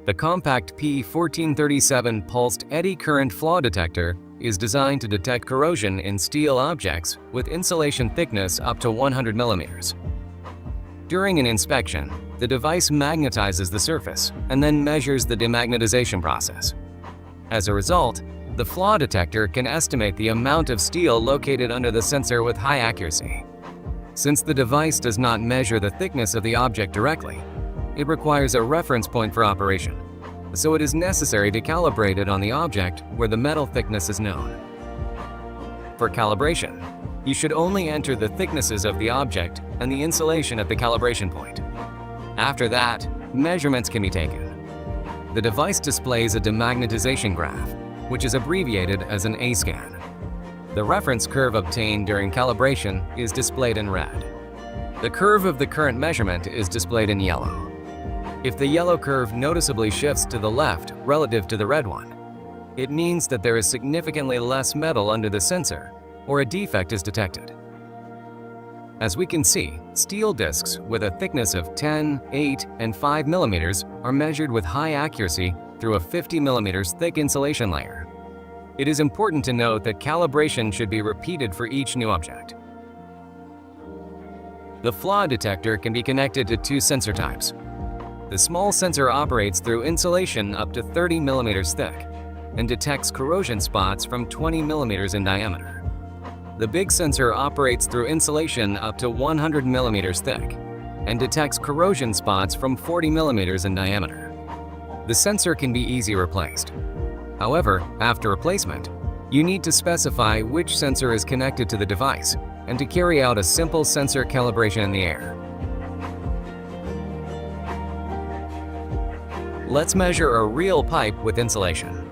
The compact PE1437 Pulsed Eddy Current Flaw Detector is designed to detect corrosion in steel objects with insulation thickness up to 100 millimeters. During an inspection, the device magnetizes the surface and then measures the demagnetization process. As a result, the flaw detector can estimate the amount of steel located under the sensor with high accuracy. Since the device does not measure the thickness of the object directly, it requires a reference point for operation, so it is necessary to calibrate it on the object where the metal thickness is known. For calibration, you should only enter the thicknesses of the object and the insulation at the calibration point. After that, measurements can be taken. The device displays a demagnetization graph, which is abbreviated as an A-scan. The reference curve obtained during calibration is displayed in red. The curve of the current measurement is displayed in yellow. If the yellow curve noticeably shifts to the left relative to the red one, it means that there is significantly less metal under the sensor, or a defect is detected. As we can see, steel discs with a thickness of 10, 8, and 5 millimeters are measured with high accuracy through a 50 millimeters thick insulation layer. It is important to note that calibration should be repeated for each new object. The flaw detector can be connected to two sensor types. The small sensor operates through insulation up to 30 millimeters thick and detects corrosion spots from 20 millimeters in diameter. The big sensor operates through insulation up to 100 millimeters thick and detects corrosion spots from 40 millimeters in diameter. The sensor can be easily replaced. However, after replacement, you need to specify which sensor is connected to the device and to carry out a simple sensor calibration in the air. Let's measure a real pipe with insulation.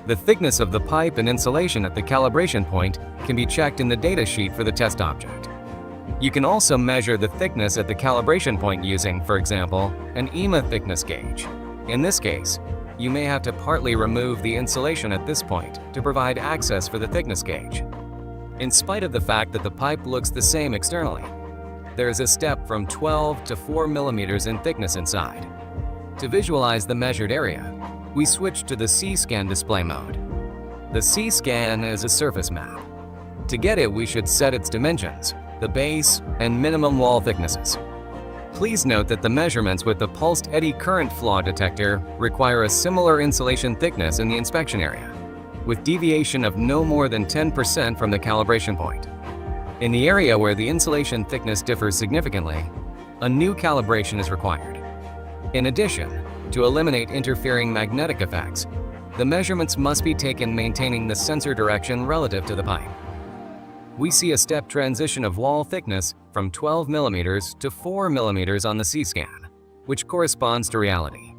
The thickness of the pipe and insulation at the calibration point can be checked in the data sheet for the test object. You can also measure the thickness at the calibration point using, for example, an EMA thickness gauge. In this case, you may have to partly remove the insulation at this point to provide access for the thickness gauge. In spite of the fact that the pipe looks the same externally, there is a step from 12 to 4 millimeters in thickness inside. To visualize the measured area, we switch to the C-scan display mode. The C-scan is a surface map. To get it, we should set its dimensions, the base, and minimum wall thicknesses. Please note that the measurements with the Pulsed Eddy Current Flaw Detector require a similar insulation thickness in the inspection area, with deviation of no more than 10% from the calibration point. In the area where the insulation thickness differs significantly, a new calibration is required. In addition, to eliminate interfering magnetic effects, the measurements must be taken maintaining the sensor direction relative to the pipe. We see a step transition of wall thickness from 12 millimeters to 4 millimeters on the C-scan, which corresponds to reality.